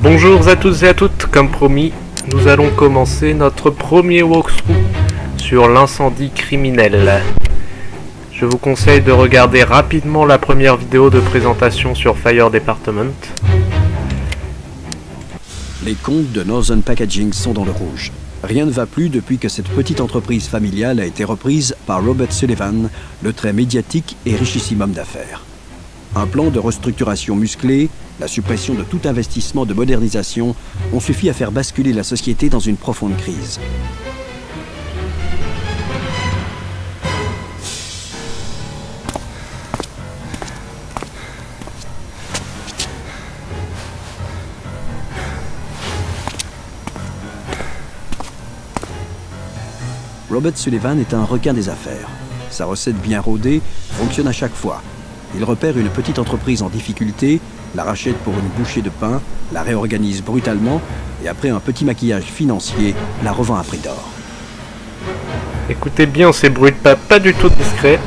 Bonjour à tous et à toutes, comme promis, nous allons commencer notre premier walkthrough sur l'incendie criminel. Je vous conseille de regarder rapidement la première vidéo de présentation sur Fire Department. Les comptes de Northern Packaging sont dans le rouge. Rien ne va plus depuis que cette petite entreprise familiale a été reprise par Robert Sullivan, le très médiatique et richissime homme d'affaires. Un plan de restructuration musclé, la suppression de tout investissement de modernisation ont suffi à faire basculer la société dans une profonde crise. Robert Sullivan est un requin des affaires. Sa recette bien rodée fonctionne à chaque fois. Il repère une petite entreprise en difficulté, la rachète pour une bouchée de pain, la réorganise brutalement et après un petit maquillage financier, la revend à prix d'or. Écoutez bien ces bruits de pas du tout discrets.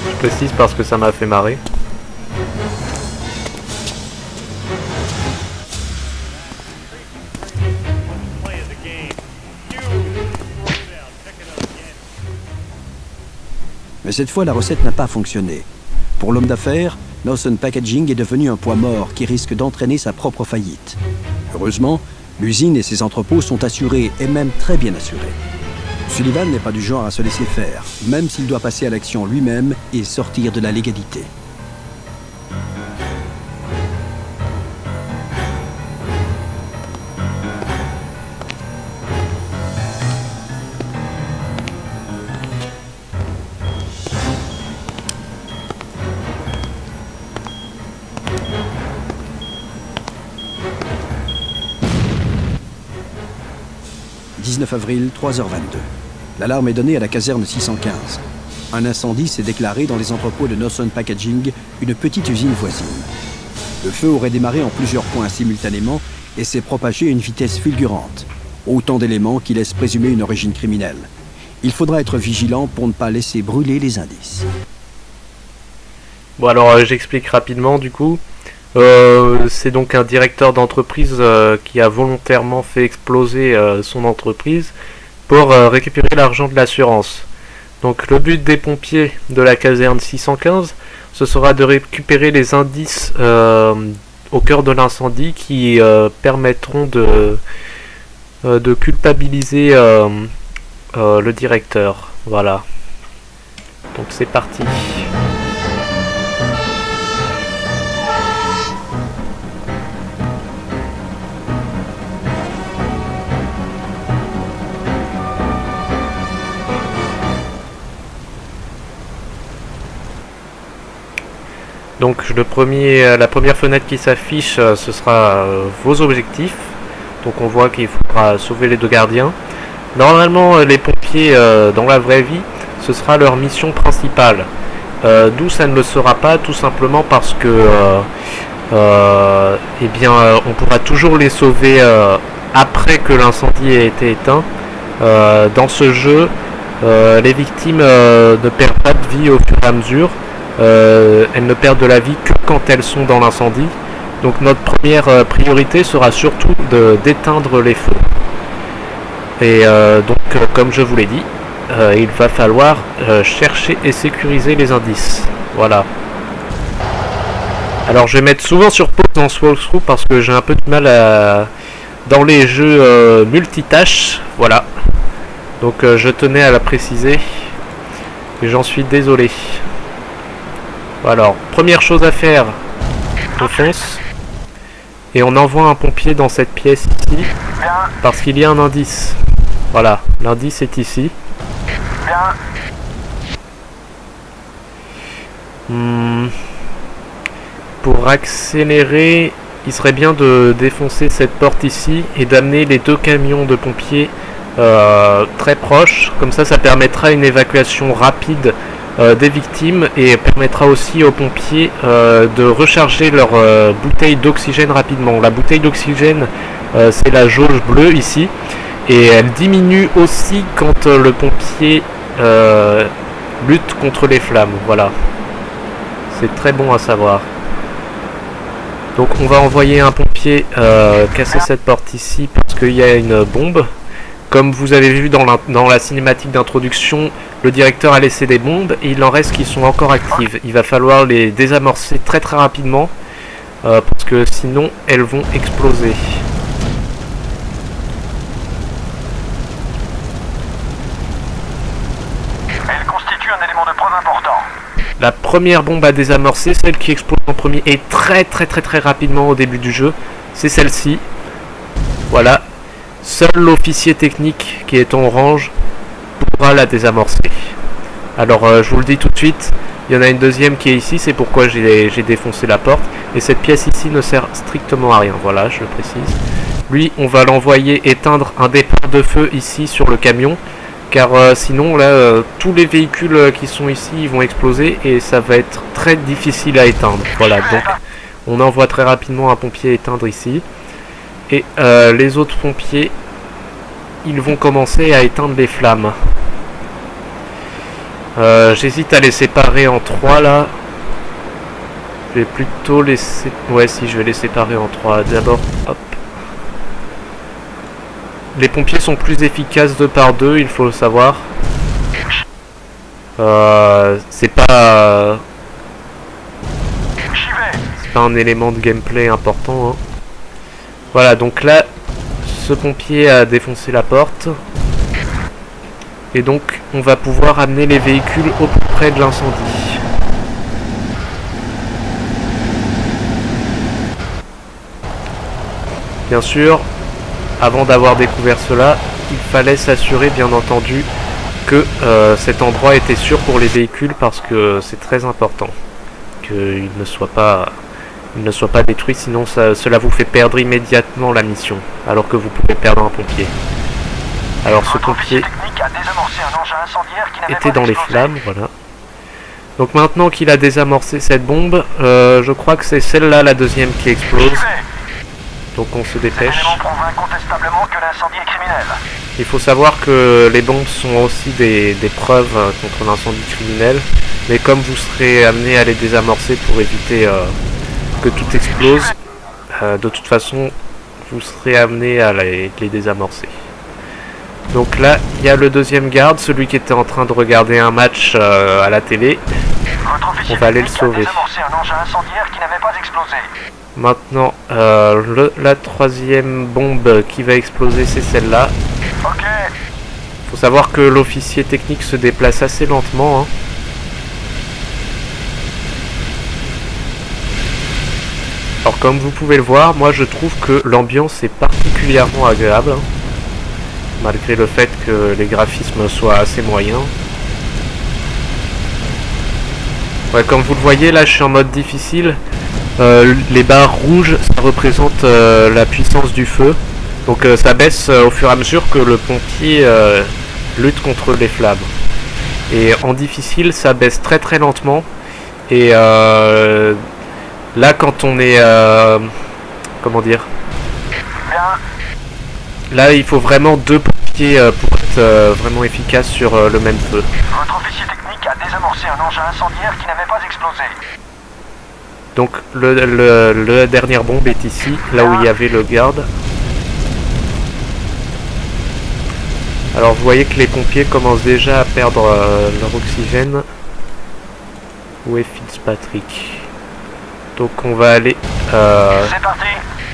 Je précise parce que ça m'a fait marrer. Mais cette fois, la recette n'a pas fonctionné. Pour l'homme d'affaires, Northern Packaging est devenu un poids mort qui risque d'entraîner sa propre faillite. Heureusement, l'usine et ses entrepôts sont assurés et même très bien assurés. Sullivan n'est pas du genre à se laisser faire, même s'il doit passer à l'action lui-même et sortir de la légalité. « 19 avril, 3h22. L'alarme est donnée à la caserne 615. Un incendie s'est déclaré dans les entrepôts de Northern Packaging, une petite usine voisine. Le feu aurait démarré en plusieurs points simultanément et s'est propagé à une vitesse fulgurante. Autant d'éléments qui laissent présumer une origine criminelle. Il faudra être vigilant pour ne pas laisser brûler les indices. » Bon alors j'explique rapidement du coup. C'est donc un directeur d'entreprise qui a volontairement fait exploser son entreprise pour récupérer l'argent de l'assurance. Donc le but des pompiers de la caserne 615, ce sera de récupérer les indices au cœur de l'incendie qui permettront de culpabiliser le directeur. Voilà. Donc c'est parti. Donc la première fenêtre qui s'affiche, ce sera vos objectifs. Donc on voit qu'il faudra sauver les deux gardiens. Normalement, les pompiers, dans la vraie vie, ce sera leur mission principale. D'où ça ne le sera pas, tout simplement parce que on pourra toujours les sauver après que l'incendie ait été éteint. Dans ce jeu, les victimes ne perdent pas de vie au fur et à mesure. Elles ne perdent de la vie que quand elles sont dans l'incendie. Donc notre première priorité sera surtout d'éteindre les feux. Et comme je vous l'ai dit, il va falloir chercher et sécuriser les indices. Voilà. Alors je vais mettre souvent sur pause dans ce walkthrough parce que j'ai un peu de mal dans les jeux multitâches. Voilà. Donc je tenais à la préciser et j'en suis désolé. Alors, première chose à faire, on fonce et on envoie un pompier dans cette pièce ici parce qu'il y a un indice. Voilà, l'indice est ici. Pour accélérer, il serait bien de défoncer cette porte ici et d'amener les deux camions de pompiers très proches. Comme ça, ça permettra une évacuation rapide des victimes et permettra aussi aux pompiers de recharger leur bouteille d'oxygène rapidement. La bouteille d'oxygène, c'est la jauge bleue ici et elle diminue aussi quand le pompier lutte contre les flammes. Voilà, c'est très bon à savoir. Donc on va envoyer un pompier casser cette porte ici parce qu'il y a une bombe. Comme vous avez vu dans la cinématique d'introduction, le directeur a laissé des bombes et il en reste qui sont encore actives. Il va falloir les désamorcer très très rapidement parce que sinon elles vont exploser. Elle constitue un élément de preuve important. La première bombe à désamorcer, celle qui explose en premier et très rapidement au début du jeu, c'est celle-ci. Voilà. Seul l'officier technique qui est en orange pourra la désamorcer. Alors je vous le dis tout de suite, il y en a une deuxième qui est ici, c'est pourquoi j'ai défoncé la porte. Et cette pièce ici ne sert strictement à rien, voilà, je le précise. Lui, on va l'envoyer éteindre un départ de feu ici sur le camion. Car sinon là tous les véhicules qui sont ici ils vont exploser et ça va être très difficile à éteindre. Voilà, donc on envoie très rapidement un pompier éteindre ici. Et les autres pompiers ils vont commencer à éteindre les flammes. J'hésite à les séparer en 3 là. Je vais plutôt les ouais si je vais les séparer en 3. D'abord hop. Les pompiers sont plus efficaces 2 par 2, il faut le savoir. C'est pas un élément de gameplay important. Hein. Voilà, donc là, ce pompier a défoncé la porte. Et donc, on va pouvoir amener les véhicules au plus près de l'incendie. Bien sûr, avant d'avoir découvert cela, il fallait s'assurer bien entendu que cet endroit était sûr pour les véhicules parce que c'est très important qu'il ne soit pas détruit, sinon cela vous fait perdre immédiatement la mission alors que vous pouvez perdre un pompier. Alors ce pompier était dans les flammes, voilà. Donc maintenant qu'il a désamorcé cette bombe, je crois que c'est celle-là la deuxième qui explose. Donc on se dépêche. Il faut savoir que les bombes sont aussi des preuves contre l'incendie criminel. Mais comme vous serez amené à les désamorcer pour éviter que tout explose, de toute façon vous serez amené à les désamorcer. Donc là, il y a le deuxième garde, celui qui était en train de regarder un match à la télé. On va aller le sauver. Maintenant, la troisième bombe qui va exploser, c'est celle-là. Faut savoir que l'officier technique se déplace assez lentement. Hein. Alors comme vous pouvez le voir, moi je trouve que l'ambiance est particulièrement agréable. Hein, malgré le fait que les graphismes soient assez moyens. Ouais, comme vous le voyez, là je suis en mode difficile. Les barres rouges, ça représente la puissance du feu. Donc ça baisse au fur et à mesure que le pompier lutte contre les flammes. Et en difficile, ça baisse très lentement. Et là, quand on est... comment dire ? Là, il faut vraiment 2 pompiers pour être vraiment efficace sur le même feu. Votre officier technique a désamorcé un engin incendiaire qui n'avait pas explosé. Donc la dernière bombe est ici, là où il y avait le garde. Alors vous voyez que les pompiers commencent déjà à perdre leur oxygène. Où est Fitzpatrick? Donc on va aller... C'est parti.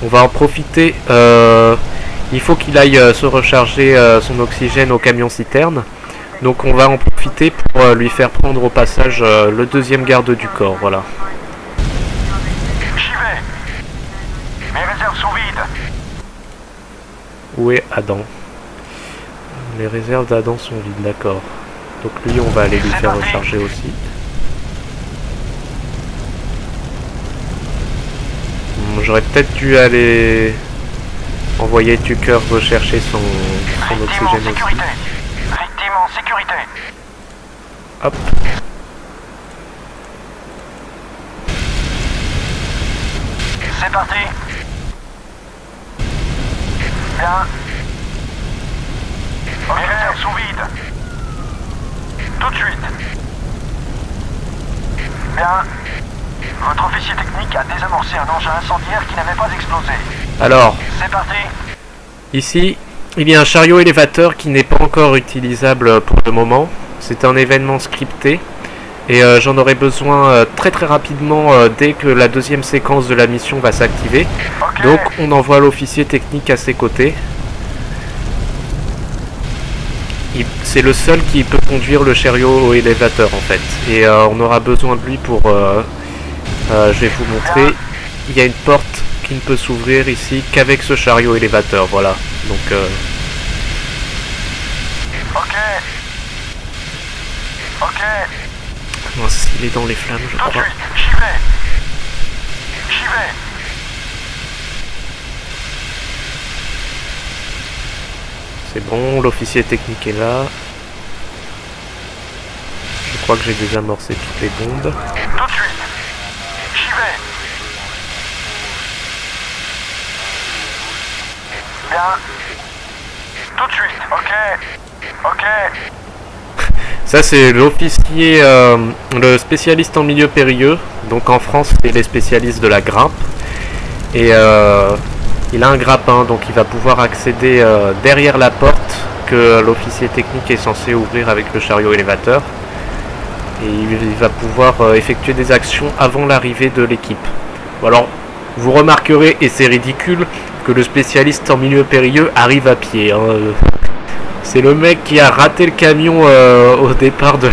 On va en profiter. Il faut qu'il aille se recharger son oxygène au camion citerne. Donc on va en profiter pour lui faire prendre au passage le deuxième garde du corps, voilà. Mes réserves sont vides. Où est Adam? Les réserves d'Adam sont vides, d'accord. Donc lui, on va aller lui faire recharger aussi. J'aurais peut-être dû aller envoyer Tucker rechercher son oxygène aussi. Victime en sécurité. Hop. C'est parti. Bien. Mes réserves sont vides. Tout de suite. Bien. Votre officier technique a désamorcé un engin incendiaire qui n'avait pas explosé. Alors, C'est parti. ici, il y a un chariot élévateur qui n'est pas encore utilisable pour le moment. C'est un événement scripté. Et j'en aurai besoin très rapidement dès que la deuxième séquence de la mission va s'activer. Ok. Donc on envoie l'officier technique à ses côtés. C'est le seul qui peut conduire le chariot élévateur en fait. Et on aura besoin de lui pour... je vais vous montrer. Il y a une porte qui ne peut s'ouvrir ici qu'avec ce chariot élévateur. Voilà. Donc... Ok. Ok. mince, il est dans les flammes je Tout de crois. suite. J'y vais. J'y vais. C'est bon, l'officier technique est là. Je crois que j'ai désamorcé toutes les bombes. Tout de suite. J'y vais. Bien. Tout de suite. Ok. Ok. Ça c'est l'officier, le spécialiste en milieu périlleux. Donc en France c'est les spécialistes de la grimpe. Et il a un grappin, donc il va pouvoir accéder derrière la porte que l'officier technique est censé ouvrir avec le chariot élévateur. Et il va pouvoir effectuer des actions avant l'arrivée de l'équipe. Alors vous remarquerez, et c'est ridicule, que le spécialiste en milieu périlleux arrive à pied. Hein. C'est le mec qui a raté le camion au départ de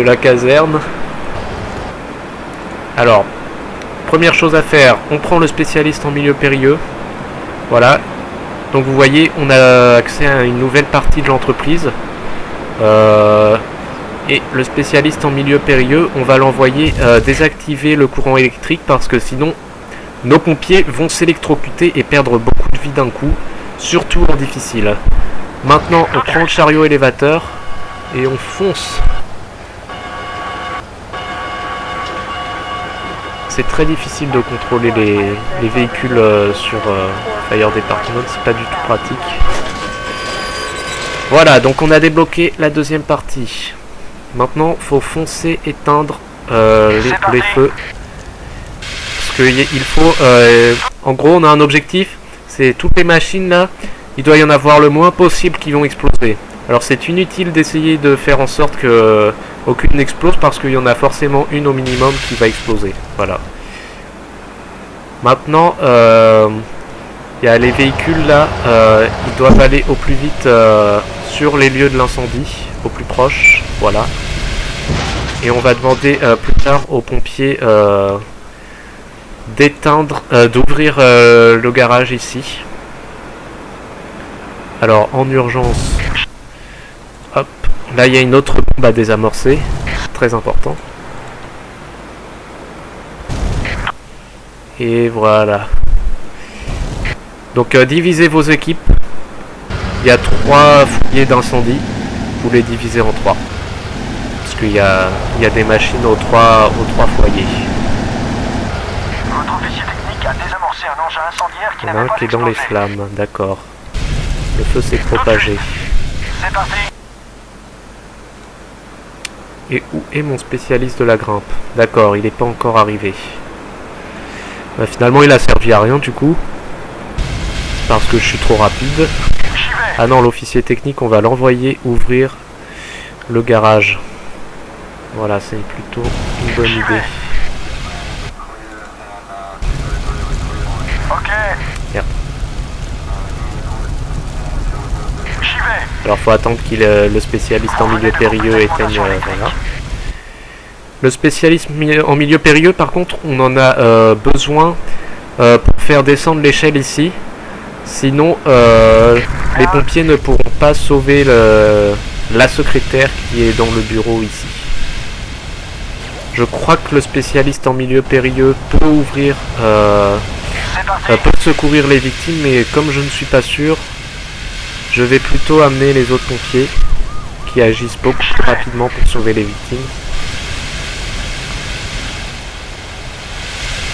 la caserne. Alors, première chose à faire, on prend le spécialiste en milieu périlleux. Voilà. Donc vous voyez, on a accès à une nouvelle partie de l'entreprise. Et le spécialiste en milieu périlleux, on va l'envoyer désactiver le courant électrique parce que sinon, nos pompiers vont s'électrocuter et perdre beaucoup de vie d'un coup, surtout en difficile. Maintenant, on prend le chariot élévateur et on fonce. C'est très difficile de contrôler les véhicules sur Fire Department, c'est pas du tout pratique. Voilà, donc on a débloqué la deuxième partie. Maintenant, faut foncer, éteindre les feux. Parce qu'il faut... en gros, on a un objectif, c'est toutes les machines là. Il doit y en avoir le moins possible qui vont exploser. Alors c'est inutile d'essayer de faire en sorte que aucune n'explose parce qu'il y en a forcément une au minimum qui va exploser. Voilà. Maintenant, il y a les véhicules là, ils doivent aller au plus vite sur les lieux de l'incendie, au plus proche. Voilà. Et on va demander plus tard aux pompiers d'ouvrir le garage ici. Alors en urgence, hop, là il y a une autre bombe à désamorcer, très important. Et voilà. Donc divisez vos équipes. Il y a 3 foyers d'incendie, vous les divisez en 3. Parce qu'il y a des machines aux 3 foyers. Votre officier technique a désamorcé un engin incendiaire qui Il y en a n'avait un pas qui est dans les explosé. flammes, d'accord. Le feu s'est propagé. C'est parti. Et où est mon spécialiste de la grimpe? D'accord, il n'est pas encore arrivé. Finalement, il a servi à rien du coup. Parce que je suis trop rapide. J'y vais. Ah non, l'officier technique, on va l'envoyer ouvrir le garage. Voilà, c'est plutôt une bonne idée. Ok. Merde. J'y vais. Alors faut attendre qu'il le spécialiste en milieu périlleux éteigne. Voilà. Le spécialiste en milieu périlleux, par contre, on en a besoin pour faire descendre l'échelle ici. Sinon, les pompiers ne pourront pas sauver la secrétaire qui est dans le bureau ici. Je crois que le spécialiste en milieu périlleux peut ouvrir, peut secourir les victimes, mais comme je ne suis pas sûr, je vais plutôt amener les autres pompiers qui agissent beaucoup plus rapidement pour sauver les victimes.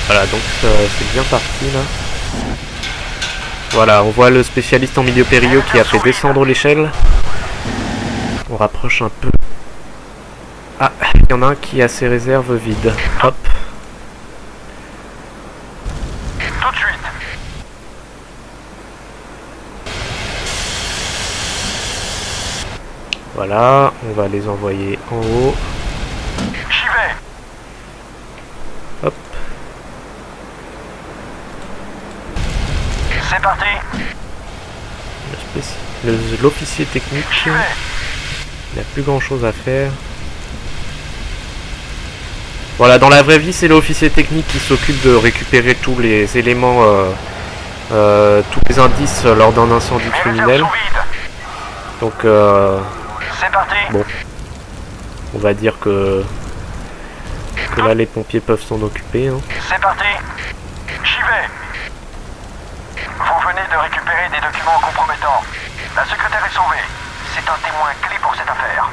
Voilà, donc c'est bien parti là. Voilà, on voit le spécialiste en milieu périlleux qui a fait descendre l'échelle. On rapproche un peu. Ah, il y en a un qui a ses réserves vides. Hop. Voilà, on va les envoyer en haut. J'y vais. Hop. C'est parti. L'officier technique, J'y vais. il n'a plus grand chose à faire. Voilà, dans la vraie vie, c'est l'officier technique qui s'occupe de récupérer tous les éléments, tous les indices lors d'un incendie Mes criminel. réserves sont vides. Donc, C'est parti. bon, on va dire que là, les pompiers peuvent s'en occuper. Hein. C'est parti. J'y vais. Vous venez de récupérer des documents compromettants. La secrétaire est sauvée. C'est un témoin clé pour cette affaire.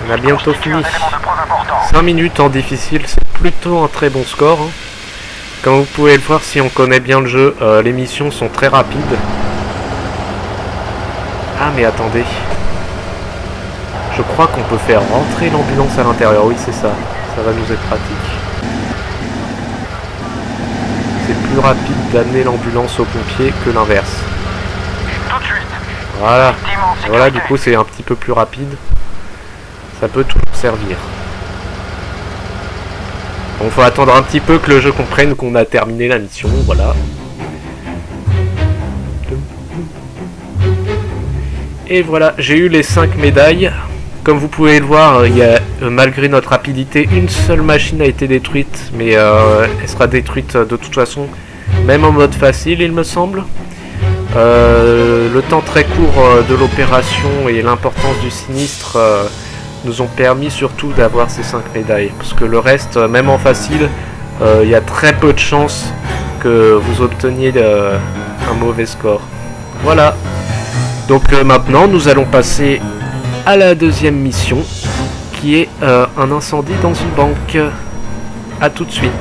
On a bientôt Constitue fini. un élément de preuve important. 5 minutes en difficile, c'est plutôt un très bon score. Hein. Comme vous pouvez le voir, si on connaît bien le jeu, les missions sont très rapides. Ah mais attendez. Je crois qu'on peut faire rentrer l'ambulance à l'intérieur. Oui, c'est ça. Ça va nous être pratique. C'est plus rapide d'amener l'ambulance aux pompiers que l'inverse. Tout de suite. Voilà. Victime en sécurité. Voilà, du coup, c'est un petit peu plus rapide. Ça peut toujours servir. Bon, faut attendre un petit peu que le jeu comprenne qu'on a terminé la mission. Voilà. Et voilà, j'ai eu les 5 médailles. Comme vous pouvez le voir, il y a, malgré notre rapidité, une seule machine a été détruite. Mais elle sera détruite de toute façon, même en mode facile, il me semble. Le temps très court de l'opération et l'importance du sinistre nous ont permis surtout d'avoir ces 5 médailles. Parce que le reste, même en facile, il y a très peu de chances que vous obteniez un mauvais score. Voilà. Donc maintenant, nous allons passer à la deuxième mission, qui est un incendie dans une banque. A tout de suite.